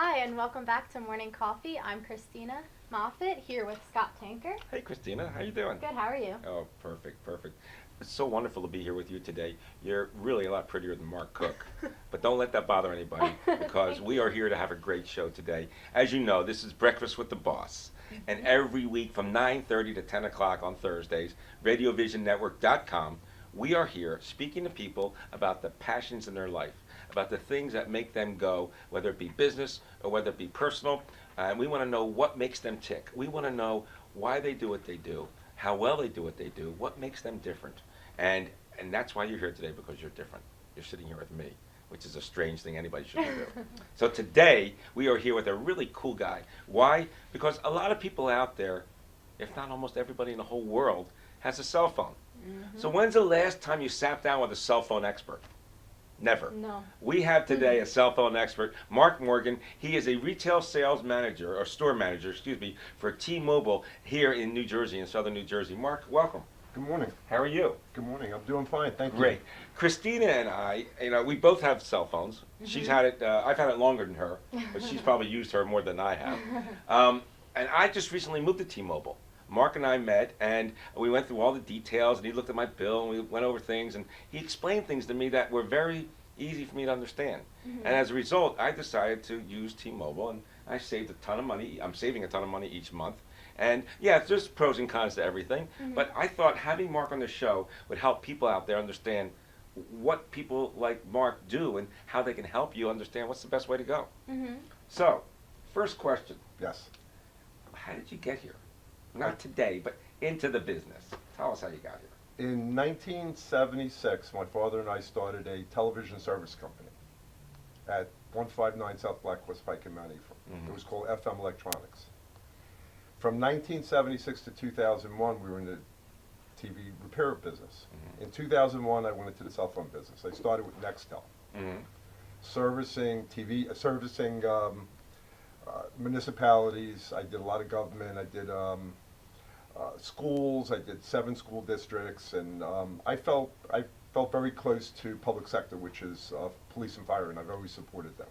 Hi, and welcome back to Morning Coffee. I'm Christina Moffat here with Scott Tanker. Hey Christina, how you doing? Good, how are you? Oh, perfect, perfect. It's so wonderful to be here with you today. You're really a lot prettier than Mark Cook, but don't let that bother anybody because we are here to have a great show today. As you know, this is Breakfast with the Boss, and every week from 9:30 to 10 o'clock on Thursdays, RadioVisionNetwork.com, we are here speaking to people about the passions in their life, about the things that make them go, whether it be business or whether it be personal. And we want to know what makes them tick. We want to know why they do what they do, how well they do what they do, what makes them different. And and that's why you're here today, because you're different. You're sitting here with me, which is a strange thing anybody should do. So today we are here with a really cool guy. Why? Because a lot of people out there, if not almost everybody in the whole world, has a cell phone. So when's the last time you sat down with a cell phone expert? Never. No. We have today a cell phone expert, Mark Morgan. He is a retail sales manager, or store manager, excuse me, for T-Mobile here in New Jersey, in southern New Jersey. Mark, welcome. Good morning. How are you? Good morning. I'm doing fine. Thank you. Great. Christina and I, we both have cell phones. She's had it, I've had it longer than her, but she's probably used her more than I have. And I just recently moved to T-Mobile. Mark and I met, and we went through all the details, and he looked at my bill, and we went over things, and he explained things to me that were very easy for me to understand. And as a result, I decided to use T-Mobile, and I saved a ton of money. I'm saving a ton of money each month. And yeah, there's pros and cons to everything, but I thought having Mark on the show would help people out there understand what people like Mark do and how they can help you understand what's the best way to go. So, first question, Yes. how did you get here? Not today, but into the business. Tell us how you got here. In 1976, my father and I started a television service company at 159 South Black West Pike in Mount Ephraim. It was called FM Electronics. From 1976 to 2001, we were in the TV repair business. In 2001, I went into the cell phone business. I started with Nextel, servicing TV, servicing municipalities. I did a lot of government. I did schools. I did 7 school districts, and I felt very close to public sector, which is police and fire, and I've always supported them.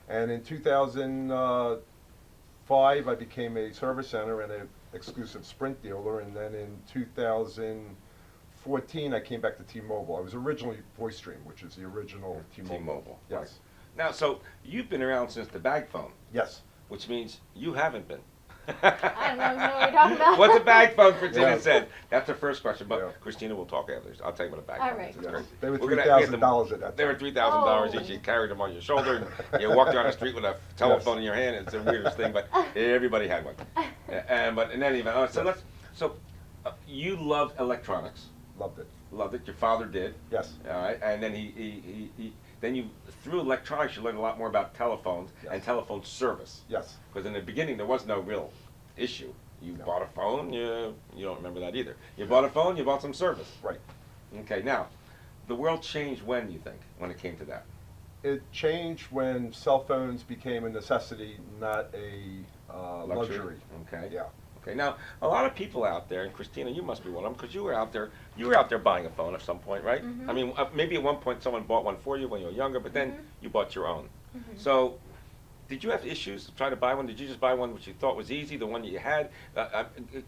And in 2005, I became a service center and an exclusive Sprint dealer, and then in 2014, I came back to T-Mobile. I was originally VoiceStream, which is the original T-Mobile. T-Mobile. Yes. Right. Now, so you've been around since the bag phone, Yes. which means you haven't been. I don't know what you're talking about. What's a bag phone, Christina Yeah. said? That's the first question, but Yeah. Christina will talk after this. I'll tell you what a bag All phone right. is. It's Yes. crazy. They were We're gonna get them- $3,000 at that They were time. $3,000 Oh. each. You carried them on your shoulder, and you walked down the street with a telephone in your hand. It's the weirdest thing, but everybody had one. But in any event, you loved electronics, Loved it. loved it. Your father did, Yes. all right, and then then you through electronics you learned a lot more about telephones and Yes. telephone service. Yes. Because in the beginning there was no real issue. You No. bought a phone, you don't remember that either. You bought a phone, you bought some service. Right. Okay, now, the world changed when, you think, when it came to that? It changed when cell phones became a necessity, not a luxury. Okay. Yeah. Okay, now, a lot of people out there, and Christina, you must be one of them, because you were out there buying a phone at some point, right? I mean, maybe at one point someone bought one for you when you were younger, but then you bought your own. So, did you have issues trying to buy one? Did you just buy one which you thought was easy, the one that you had?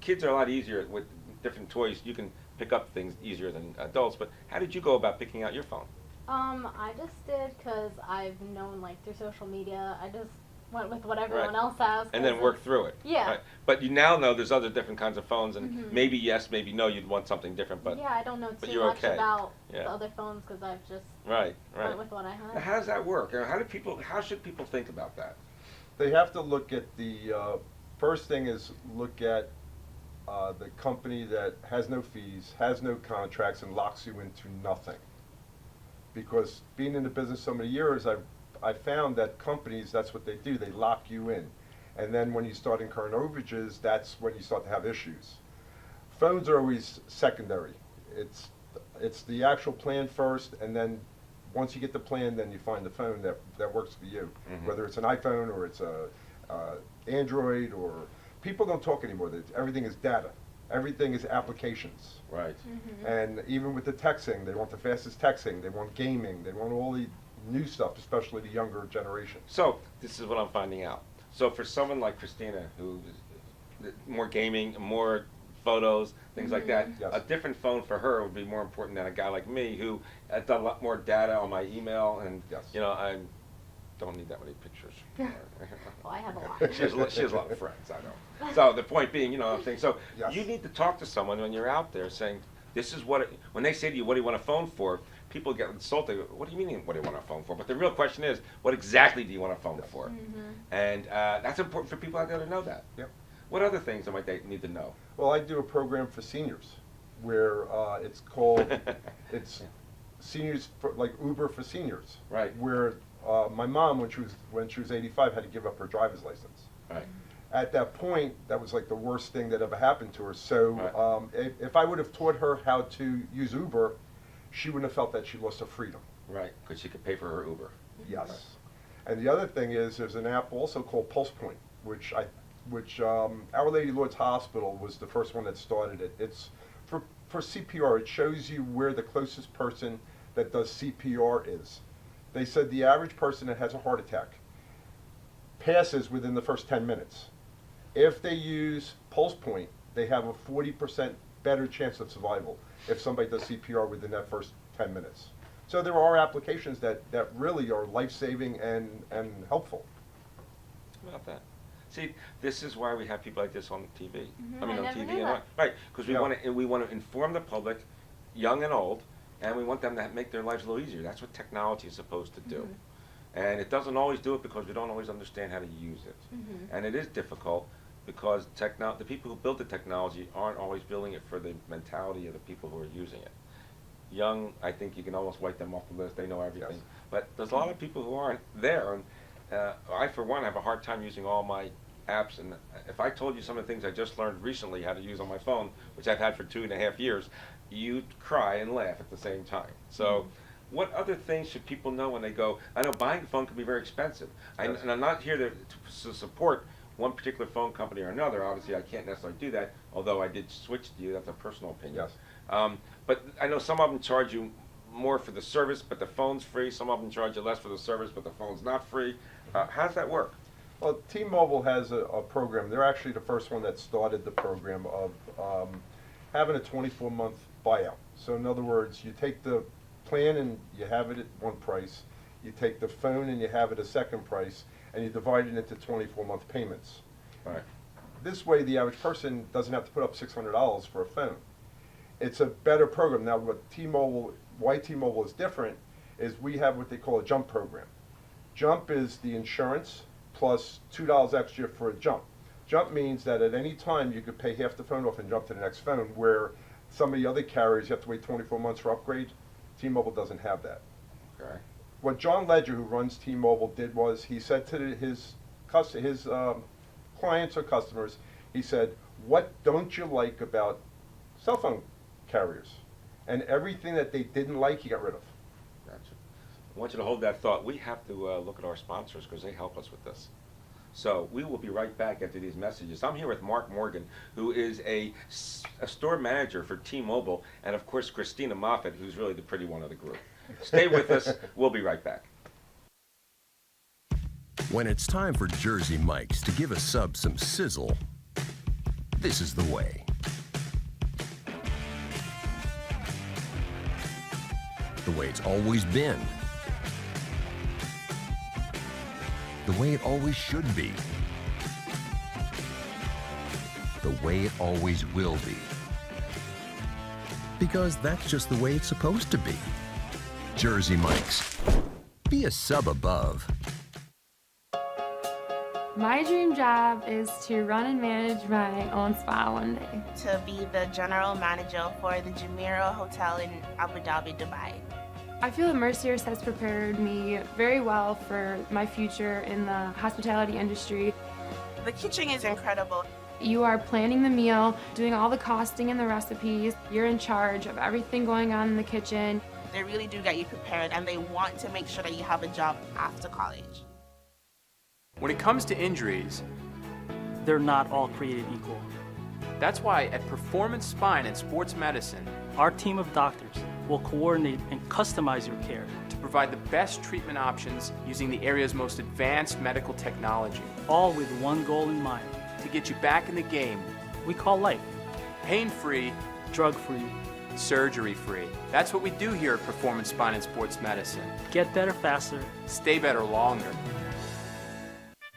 Kids are a lot easier with different toys. You can pick up things easier than adults, but how did you go about picking out your phone? I just did because I've known, like, through social media. I just went with what Right. everyone else has. And 'cause then work through it. Yeah. Right? But you now know there's other different kinds of phones, and maybe yes, maybe no, you'd want something different, but yeah, I don't know but too you're much okay. about Yeah. the other phones because I've just right. went with what I Now, had. how does that work? How should people think about that? They have to look at the first thing is look at the company that has no fees, has no contracts, and locks you into nothing. Because being in the business so many years, I found that companies, that's what they do. They lock you in, and then when you start incurring overages, that's when you start to have issues. Phones are always secondary. It's the actual plan first, and then once you get the plan, then you find the phone that works for you. Whether it's an iPhone or it's a Android, or people don't talk anymore. Everything is data. Everything is applications. Right. And even with the texting, they want the fastest texting. They want gaming. They want all the new stuff, especially the younger generation. So this is what I'm finding out. So for someone like Christina, who is more gaming, more photos, things like that, Yes. a different phone for her would be more important than a guy like me who has done a lot more data on my email, and Yes. I don't need that many pictures. Well, I have a lot. she has a lot of friends, I know. So the point being, I'm saying, so Yes. you need to talk to someone when you're out there saying, this is when they say to you, what do you want a phone for? People get insulted. What do you mean, what do you want a phone for? But the real question is, what exactly do you want a phone for? And that's important for people out there to know that. Yep. What other things might they need to know? Well, I do a program for seniors where it's called, it's seniors, like Uber for seniors. Right. Where my mom, when she was 85, had to give up her driver's license. Right. At that point, that was like the worst thing that ever happened to her. So Right. if I would have taught her how to use Uber, she wouldn't have felt that she lost her freedom. Right, because she could pay for her Uber. Yes. And the other thing is, there's an app also called Pulse Point, which Our Lady Lourdes Hospital was the first one that started it. It's for CPR. It shows you where the closest person that does CPR is. They said the average person that has a heart attack passes within the first 10 minutes. If they use Pulse Point, they have a 40% better chance of survival if somebody does CPR within that first 10 minutes. So there are applications that really are life-saving and helpful. How about that? See, this is why we have people like this on TV. I on never TV knew and that. right, because Yeah. we want to inform the public, young and old, and we want them to make their lives a little easier. That's what technology is supposed to do. And it doesn't always do it because we don't always understand how to use it. And it is difficult because the people who build the technology aren't always building it for the mentality of the people who are using it. Young, I think you can almost wipe them off the list. They know everything. Yes. But there's a lot of people who aren't there. And I, for one, have a hard time using all my apps. And if I told you some of the things I just learned recently how to use on my phone, which I've had for 2.5 years, you'd cry and laugh at the same time. So what other things should people know when they go? I know buying a phone can be very expensive. Yes. And I'm not here to support one particular phone company or another. Obviously, I can't necessarily do that, although I did switch to you. That's a personal opinion. Yes. But I know some of them charge you more for the service, but the phone's free. Some of them charge you less for the service, but the phone's not free. How does that work? Well, T-Mobile has a program. They're actually the first one that started the program of having a 24-month buyout. So in other words, you take the plan and you have it at one price. You take the phone and you have it a second price, and you divide it into 24-month payments. All right. This way, the average person doesn't have to put up $600 for a phone. It's a better program. Now, why T-Mobile is different is we have what they call a jump program. Jump is the insurance plus $2 extra for a jump. Jump means that at any time you could pay half the phone off and jump to the next phone, where some of the other carriers you have to wait 24 months for upgrade. T-Mobile doesn't have that. Okay. What John Ledger, who runs T-Mobile, did was he said to his clients or customers, he said, what don't you like about cell phone carriers? And everything that they didn't like, he got rid of. Gotcha. I want you to hold that thought. We have to look at our sponsors because they help us with this. So we will be right back after these messages. I'm here with Mark Morgan, who is a store manager for T-Mobile, and of course Christina Moffett, who's really the pretty one of the group. Stay with us. We'll be right back. When it's time for Jersey Mike's to give a sub some sizzle, this is the way. The way it's always been. The way it always should be. The way it always will be. Because that's just the way it's supposed to be. Jersey Mike's. Be a sub above. My dream job is to run and manage my own spa one day. To be the general manager for the Jumeirah Hotel in Abu Dhabi, Dubai. I feel that Merciers has prepared me very well for my future in the hospitality industry. The kitchen is incredible. You are planning the meal, doing all the costing and the recipes. You're in charge of everything going on in the kitchen. They really do get you prepared, and they want to make sure that you have a job after college. When it comes to injuries, they're not all created equal. that's why at Performance Spine and Sports Medicine, Our team of doctors will coordinate and customize your care to provide the best treatment options using the area's most advanced medical technology all with one goal in mind. to get you back in the game, We call life pain-free, drug-free. surgery-free. That's what we do here at Performance Spine and Sports Medicine. Get better faster. Stay better longer.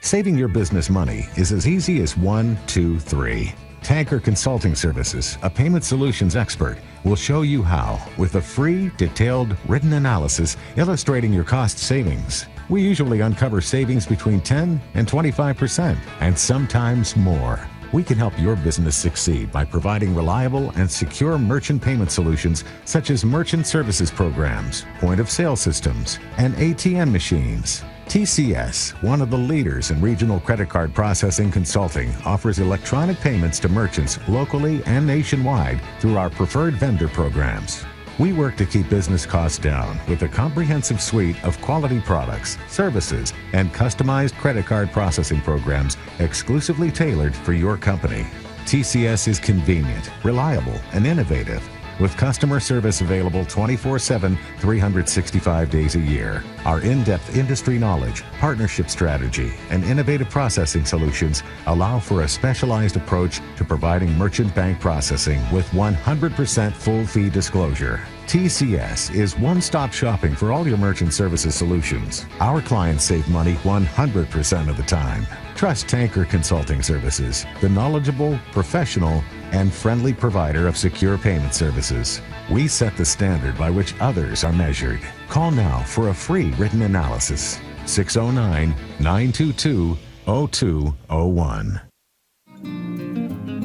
Saving your business money is as easy as 1, 2, 3. Tanker Consulting Services, a payment solutions expert, will show you how with a free, detailed, written analysis illustrating your cost savings. We usually uncover savings between 10 and 25%, and sometimes more. We can help your business succeed by providing reliable and secure merchant payment solutions such as merchant services programs, point-of-sale systems, and ATM machines. TCS, one of the leaders in regional credit card processing consulting, offers electronic payments to merchants locally and nationwide through our preferred vendor programs. We work to keep business costs down with a comprehensive suite of quality products, services, and customized credit card processing programs exclusively tailored for your company. TCS is convenient, reliable, and innovative, with customer service available 24/7, 365 days a year. Our in-depth industry knowledge, partnership strategy, and innovative processing solutions allow for a specialized approach to providing merchant bank processing with 100% full fee disclosure. TCS is one-stop shopping for all your merchant services solutions. Our clients save money 100% of the time. Trust Tanker Consulting Services, the knowledgeable, professional, and friendly provider of secure payment services. We set the standard by which others are measured. Call now for a free written analysis. 609-922-0201.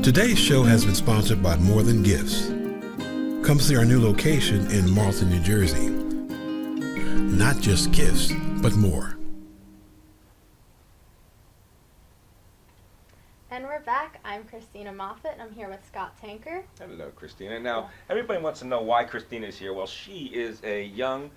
Today's show has been sponsored by More Than Gifts. Come see our new location in Marlton, New Jersey. Not just gifts, but more. And we're back. I'm Christina Moffat, and I'm here with Scott Tanker. Hello, Christina. Now, everybody wants to know why Christina is here. Well, she is a young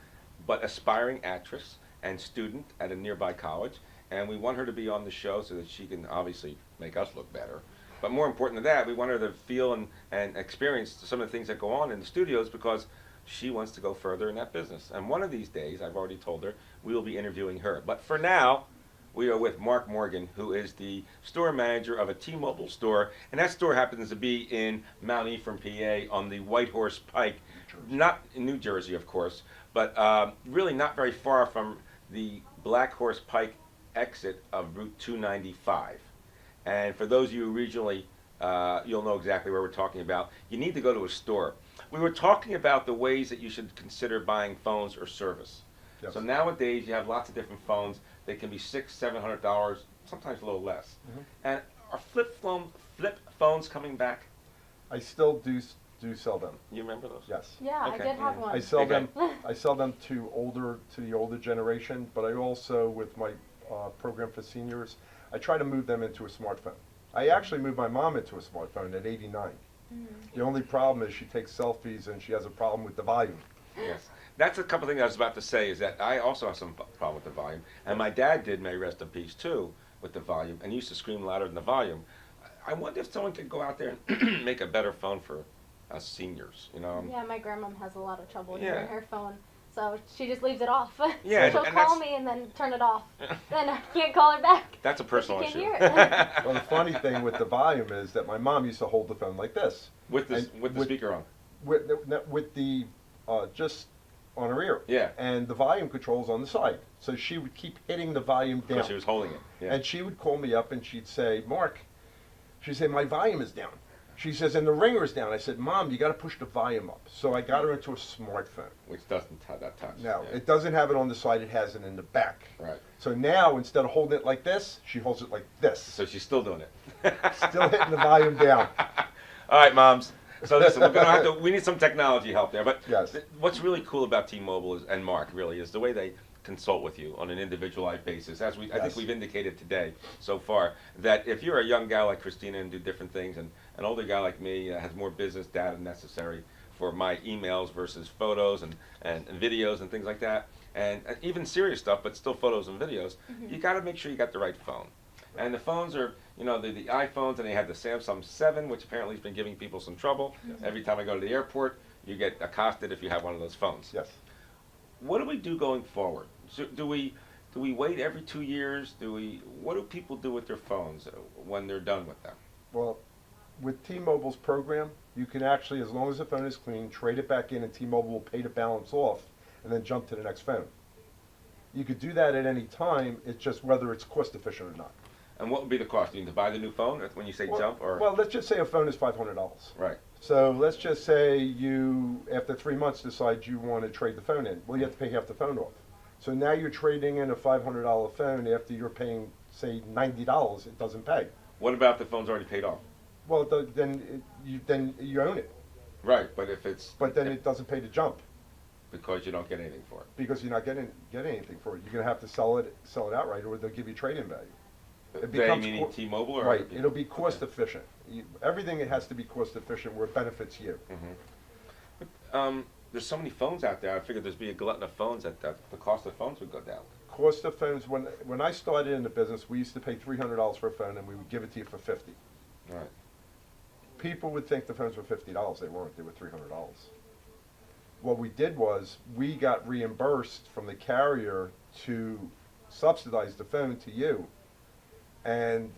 but aspiring actress and student at a nearby college, and we want her to be on the show so that she can obviously make us look better. But more important than that, we want her to feel and experience some of the things that go on in the studios because she wants to go further in that business. And one of these days, I've already told her, we will be interviewing her. But for now, we are with Mark Morgan, who is the store manager of a T-Mobile store, and that store happens to be in Mount Ephraim, PA, on the White Horse Pike, not in New Jersey, of course, but really not very far from the Black Horse Pike exit of Route 295. And for those of you regionally, you'll know exactly where we're talking about. You need to go to a store. We were talking about the ways that you should consider buying phones or service. Yes. So nowadays, you have lots of different phones. They can be $600-700, sometimes a little less. Mhm. And are flip phones coming back? I still do sell them. You remember those? Yes. Yeah, Okay. I did have one. I sell Okay. them. I sell them to the older generation, but I also, with my program for seniors, I try to move them into a smartphone. I actually moved my mom into a smartphone at 89. The only problem is she takes selfies and she has a problem with the volume. Yes. That's a couple things I was about to say, is that I also have some problem with the volume. And my dad did, may rest in peace, too, with the volume, and he used to scream louder than the volume. I wonder if someone could go out there and make a better phone for us seniors, you know? Yeah, my grandmom has a lot of trouble Yeah. hearing her phone, so she just leaves it off. Yeah, She'll and call that's- me and then turn it off. Then I can't call her back. That's a personal She can't issue. hear it. Well, the funny thing with the volume is that my mom used to hold the phone like this, with the And speaker on. with the just on her ear. Yeah. And the volume controls on the side, so she would keep hitting the volume down. Because she was holding it. Yeah. And she would call me up and she'd say, Mark, she'd say, my volume is down. She says, and the ringer's down. I said, Mom, you got to push the volume up. So I got her into a smartphone. Which doesn't have that touch. Now, Yeah. it doesn't have it on the side, it has it in the back. Right. So now, instead of holding it like this, she holds it like this. So she's still doing it. Still hitting the volume down. All right, moms. So listen, we need some technology help there. But Yes. What's really cool about T-Mobile and Mark really is the way they consult with you on an individualized basis. As I think Yes. we've indicated today so far, that if you're a young guy like Christina and do different things, and an older guy like me has more business data necessary for my emails versus photos and videos and things like that, and even serious stuff, but still photos and videos, you got to make sure you got the right phone. And the phones are, you know, the iPhones, and they have the Samsung 7, which apparently has been giving people some trouble. Every time I go to the airport, you get accosted if you have one of those phones. Yes. what do we do going forward? So do we wait every 2 years? What do people do with their phones when they're done with them? Well, with T-Mobile's program, you can actually, as long as the phone is clean, trade it back in and T-Mobile will pay the balance off and then jump to the next phone. You could do that at any time, it's just whether it's cost efficient or not. And what would be the cost? Do you need to buy the new phone when you say jump? Or Well, let's just say a phone is $500. Right. So let's just say you, after 3 months, decide you want to trade the phone in. Well, you have to pay half the phone off. So now you're trading in a $500 phone after you're paying, say, $90. It doesn't pay. What about if the phone's already paid off? Well, then you own it. Right, but if it's But then it doesn't pay to jump because you don't get anything for it. because you're not getting anything for it. You're gonna have to sell it outright, or they'll give you trade-in value. It They becomes meaning T-Mobile or right. other people? It'll be cost efficient. Everything it has to be cost efficient where it benefits you. There's so many phones out there. I figured there'd be a glutton of phones that the cost of phones would go down. Cost of phones. When I started in the business, we used to pay $300 for a phone, and we would give it to you for $50. Right. People would think the phones were $50. They weren't. They were $300. What we did was we got reimbursed from the carrier to subsidize the phone to you, and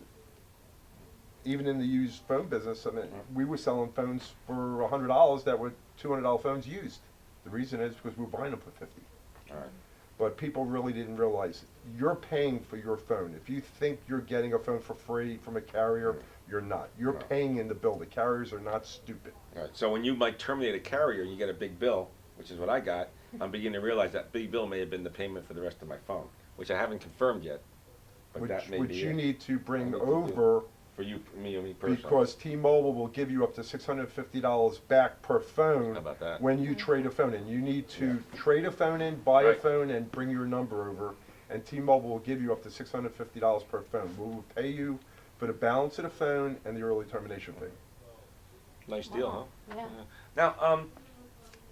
even in the used phone business, I mean, we were selling phones for $100 that were $200 phones used. The reason is because we were buying them for $50. All right. But people really didn't realize you're paying for your phone. If you think you're getting a phone for free from a carrier, you're not. You're paying in the bill. The carriers are not stupid. All right. So when you might terminate a carrier and you get a big bill, which is what I got, I'm beginning to realize that big bill may have been the payment for the rest of my phone, which I haven't confirmed yet. But that may Which be you it. need to bring I need to over for you, me personally. because T-Mobile will give you up to $650 back per phone How about that? when you trade a phone in. You need to trade a phone in, buy a Right. phone, and bring your number over, and T-Mobile will give you up to $650 per phone. We will pay you for the balance of the phone and the early termination fee. Nice deal, Wow. huh? Yeah. Now,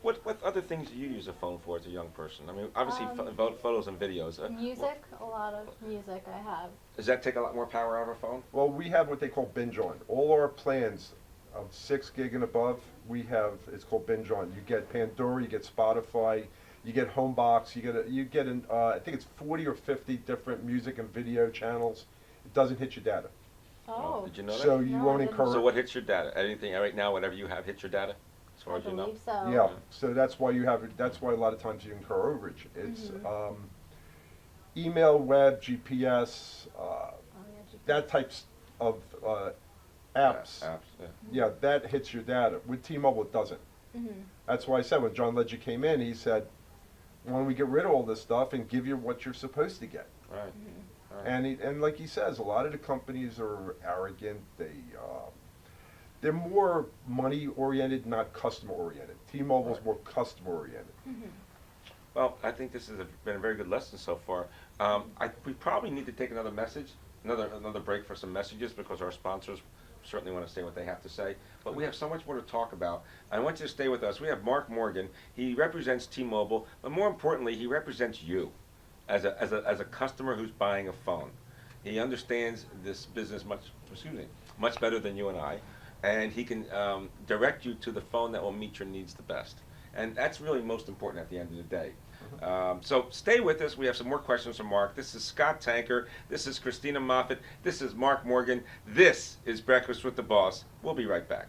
what other things do you use a phone for as a young person? I mean, obviously photos and videos. Music, a lot of music I have. Does that take a lot more power out of a phone? Well, we have what they call binge on. All our plans of 6 gig and above, we have, it's called binge on. You get Pandora, you get Spotify, you get Homebox, you get I think it's 40 or 50 different music and video channels. It doesn't hit your data. Oh. Did you know that? So you No, won't I didn't. incur. So what hits your data? Anything right now, whatever you have hits your data, as far I as you know? believe so. Yeah, so that's why that's why a lot of times you incur overage. It's email, web, GPS, Oh, yeah, that types of apps. Apps, yeah. Yeah, that hits your data. With T-Mobile, it doesn't. That's why I said when John Legend came in, he said, "Why don't we get rid of all this stuff and give you what you're supposed to get?" Right. Right. And like he says, a lot of the companies are arrogant. They're more money oriented, not customer oriented. T-Mobile's more customer oriented. Well, I think this has been a very good lesson so far. We probably need to take another break for some messages because our sponsors certainly want to say what they have to say. But we have so much more to talk about. I want you to stay with us. We have Mark Morgan. He represents T-Mobile, but more importantly, he represents you as a customer who's buying a phone. He understands this business much better than you and I, and he can direct you to the phone that will meet your needs the best. And that's really most important at the end of the day. So stay with us. We have some more questions from Mark. This is Scott Tanker. This is Christina Moffett. This is Mark Morgan. This is Breakfast with the Boss. We'll be right back.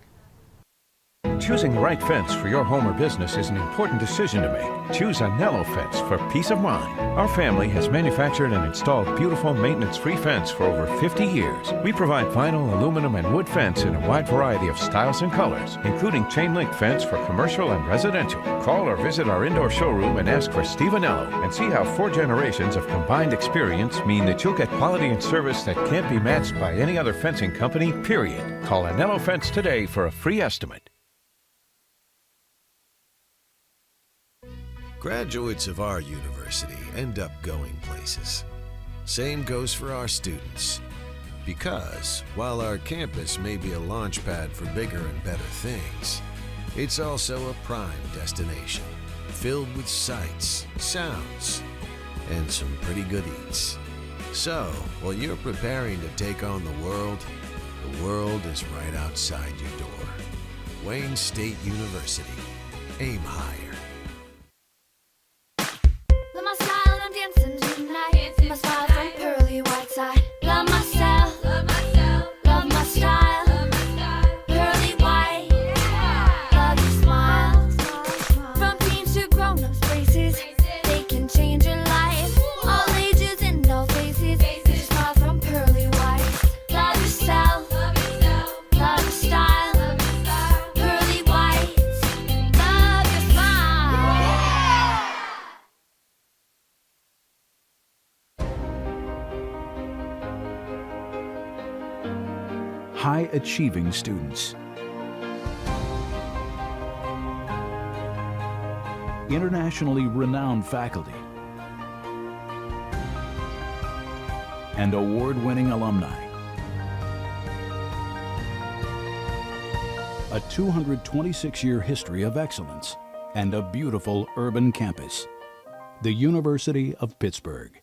Choosing the right fence for your home or business is an important decision to make. Choose a Nello fence for peace of mind. Our family has manufactured and installed beautiful maintenance-free fence for over 50 years. We provide vinyl, aluminum, and wood fence in a wide variety of styles and colors, including chain link fence for commercial and residential. Call or visit our indoor showroom and ask for Steve Anello and see how 4 generations of combined experience mean that you'll get quality and service that can't be matched by any other fencing company, period. Call Anello Fence today for a free estimate. Graduates of our university end up going places. Same goes for our students. Because while our campus may be a launch pad for bigger and better things, it's also a prime destination, filled with sights, sounds, and some pretty good eats. So, while you're preparing to take on the world is right outside your door. Wayne State University. Aim higher. high-achieving students. Internationally renowned faculty and award-winning alumni. A 226-year history of excellence and a beautiful urban campus. The University of Pittsburgh.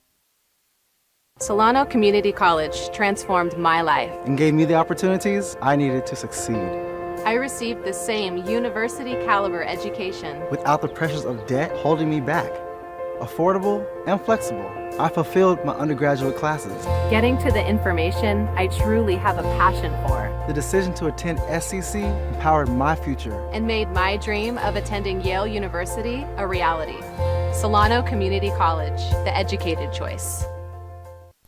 Solano Community College transformed my life. And gave me the opportunities I needed to succeed. I received the same university-caliber education without the pressures of debt holding me back. Affordable and flexible, I fulfilled my undergraduate classes. Getting to the information I truly have a passion for. The decision to attend SCC empowered my future and made my dream of attending Yale University a reality. Solano Community College, the educated choice.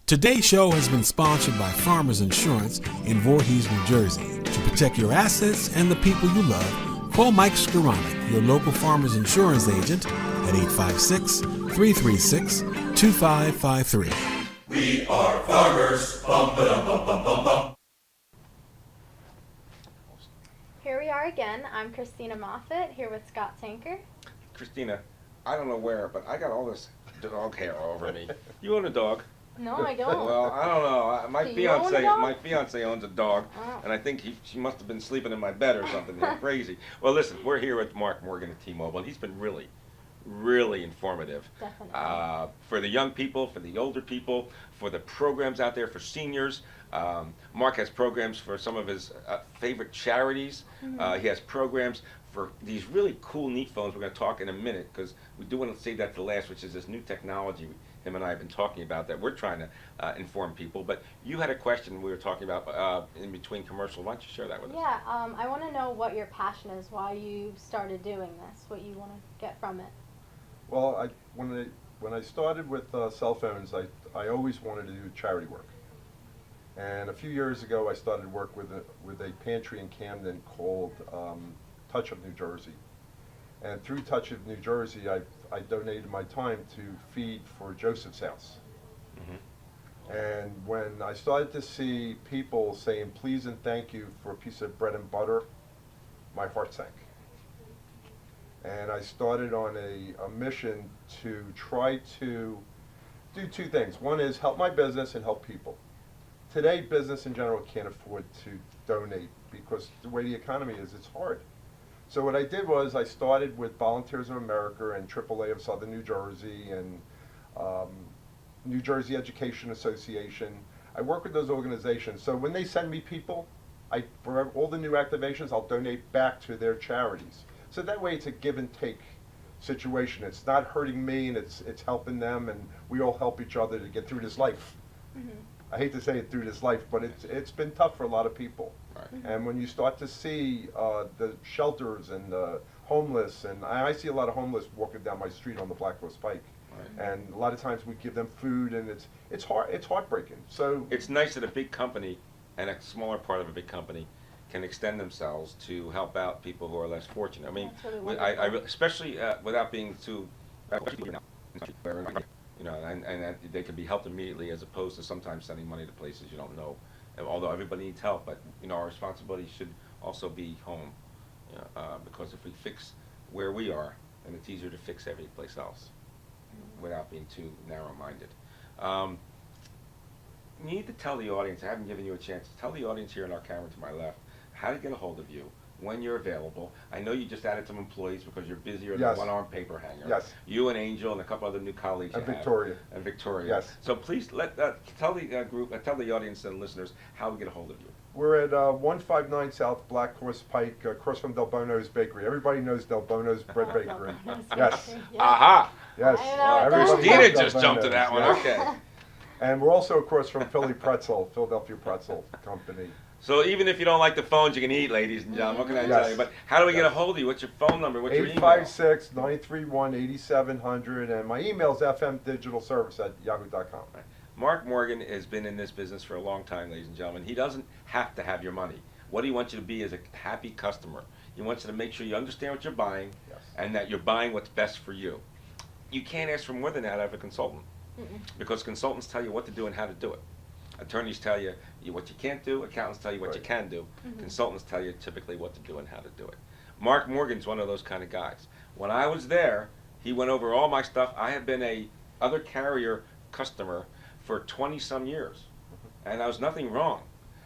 Today's show has been sponsored by Farmers Insurance in Voorhees, New Jersey. To protect your assets and the people you love, call Mike Skoranek, your local Farmers Insurance agent, at 856-336-2553. We are farmers. Bum, ba-dum, bum, bum, bum, bum. Here we are again. I'm Christina Moffett, here with Scott Tanker. Christina, I don't know where, but I got all this dog hair all over me. You own a dog? No, I don't. Well, I don't know. My Do you own a dog? fiance owns a dog, Oh. and I think she must have been sleeping in my bed or something. They're crazy. Well, listen, we're here with Mark Morgan at T-Mobile, and he's been really informative. Definitely. For the young people, for the older people, for the programs out there for seniors. Mark has programs for some of his favorite charities. Mhm. He has programs for these really cool, neat phones. We're going to talk in a minute because we do want to save that to last, which is this new technology him and I have been talking about that we're trying to inform people. But you had a question we were talking about in between commercials. Why don't you share that with us? Yeah, I want to know what your passion is, why you started doing this, what you want to get from it. Well, when I started with cell phones, I always wanted to do charity work. And a few years ago, I started work with a pantry in Camden called Touch of New Jersey. And through Touch of New Jersey, I donated my time to feed for Joseph's House. Mm-hmm. And when I started to see people saying please and thank you for a piece of bread and butter, my heart sank. And I started on a mission to try to do two things. One is help my business and help people. Today, business in general can't afford to donate because the way the economy is, it's hard. So what I did was I started with Volunteers of America and AAA of Southern New Jersey and New Jersey Education Association. I work with those organizations. So when they send me people, for all the new activations, I'll donate back to their charities. So that way it's a give and take situation. It's not hurting me and it's helping them, and we all help each other to get through this life. Mm-hmm. I hate to say it, through this life, but it's been tough for a lot of people. Right. And when you start to see the shelters and the homeless, and I see a lot of homeless walking down my street on the Black Horse Pike, Right. and a lot of times we give them food, and it's heartbreaking. So It's nice that a big company and a smaller part of a big company can extend themselves to help out people who are less fortunate. I mean, That's really wonderful. especially without being too, you know, and that they can be helped immediately as opposed to sometimes sending money to places you don't know. And although everybody needs help, but you know, our responsibility should also be home, you know, because if we fix where we are, then it's easier to fix every place else without being too narrow-minded. You need to tell the audience, I haven't given you a chance, to tell the audience here in our camera to my left how to get a hold of you, when you're available. I know you just added some employees because you're busier than Yes. one-arm paper hanger. Yes. You and Angel and a couple other new colleagues And you have. Victoria. And Victoria. Yes. So please tell the group, tell the audience and listeners how to get a hold of you. we're at 159 South Black Horse Pike, across from Del Bono's Bakery. Everybody knows Del Bono's Bread Bakery. Yes. Aha! Yes. I know it Everybody does. Christina knows Del just jumped to Bono's, that one, yeah. okay. And we're also across from Philadelphia Pretzel Company. So even if you don't like the phones, you can eat, ladies and gentlemen. What can I Yes. tell you? But how do we get a Yes. hold of you? What's your phone number? What's your email? 856-931-8700, and my email is fmdigitalservice@yahoo.com. Mark Morgan has been in this business for a long time, ladies and gentlemen. He doesn't have to have your money. What he wants you to be is a happy customer. He wants you to make sure you understand what you're buying Yes. and that you're buying what's best for you. You can't ask for more than that out of a consultant because consultants tell you what to do and how to do it. Attorneys tell you what you can't do. Accountants tell you what you can do. Mhm. Consultants tell you typically what to do and how to do it. Mark Morgan's one of those kind of guys. When I was there, he went over all my stuff. I have been a other carrier customer for 20-some years, and there was nothing wrong.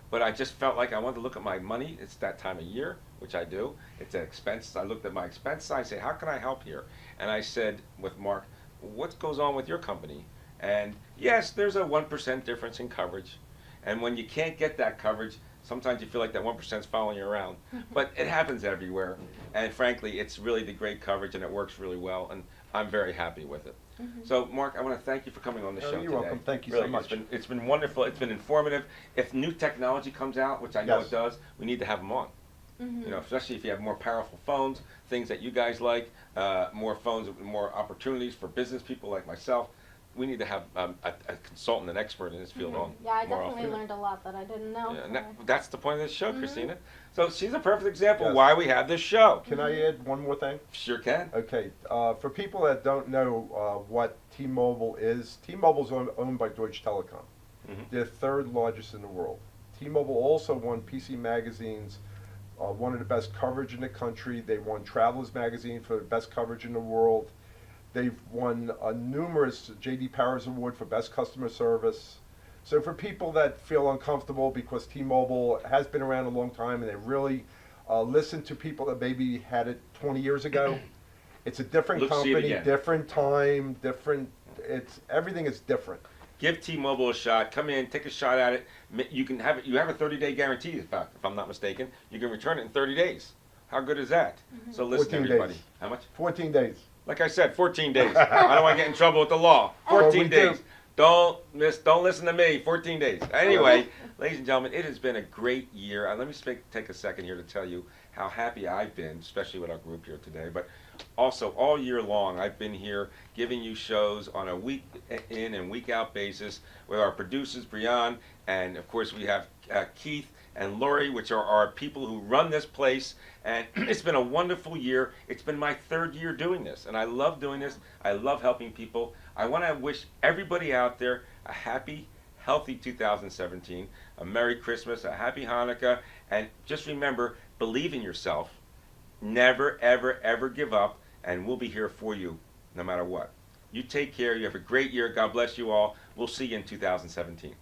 But I just felt like I wanted to look at my money. It's that time of year, which I do. It's an expense. I looked at my expense side. I said, how can I help here? And I said with Mark, what goes on with your company? And yes, there's a 1% difference in coverage. And when you can't get that coverage, sometimes you feel like that 1% is following you around. But it happens everywhere. And frankly, it's really the great coverage, and it works really well. And I'm very happy with it. So, Mark, I want to thank you for coming on the show today. You're welcome. Thank you Really, so much. It's been wonderful. It's been informative. If new technology comes out, which I know Yes. it does, we need to have them on. You know, especially if you have more powerful phones, things that you guys like, more phones, more opportunities for business people like myself. We need to have a consultant, an expert in this field on. Yeah, I more definitely often. learned a lot that I didn't know. Yeah, and that's the point of this show, Christina. So she's a perfect example Yes. why we have this show. Can I add one more thing? Sure can. Okay, for people that don't know what T-Mobile is, T-Mobile's owned by Deutsche Telekom. They're third largest in the world. T-Mobile also won PC Magazine's one of the best coverage in the country. They won Travelers Magazine for the best coverage in the world. They've won numerous J.D. Powers Award for best customer service. So for people that feel uncomfortable because T-Mobile has been around a long time and they really listen to people that maybe had it 20 years ago, it's a different Look, see it company, again. different time, everything is different. Give T-Mobile a shot. Come in, take a shot at it. You can have it. You have a 30-day guarantee. In fact, if I'm not mistaken, you can return it in 30 days. How good is that? So listen, 14 everybody. days. How much? 14 days. Like I said, 14 days. I don't want to get in trouble with the law. 14 days. Don't listen to me. 14 days. Anyway, ladies and gentlemen, it has been a great year. Let me take a second here to tell you how happy I've been, especially with our group here today. But also, all year long, I've been here giving you shows on a week in and week out basis with our producers, Brian, and of course we have Keith and Lori, which are our people who run this place. And it's been a wonderful year. It's been my third year doing this, and I love doing this. I love helping people. I want to wish everybody out there a happy, healthy 2017, a Merry Christmas, a Happy Hanukkah, and just remember, believe in yourself. Never, ever, ever give up, and we'll be here for you no matter what. You take care. You have a great year. God bless you all. We'll see you in 2017.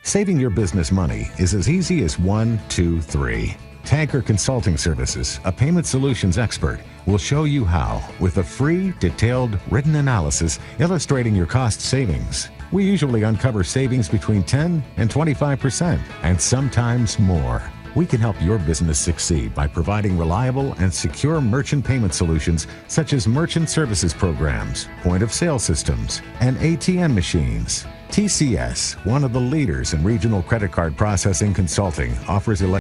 Saving your business money is as easy as 1, 2, 3. Tanker Consulting Services, a payment solutions expert, will show you how with a free, detailed, written analysis illustrating your cost savings. We usually uncover savings between 10 and 25%, and sometimes more. We can help your business succeed by providing reliable and secure merchant payment solutions such as merchant services programs, point-of-sale systems, and ATM machines. TCS, one of the leaders in regional credit card processing consulting, offers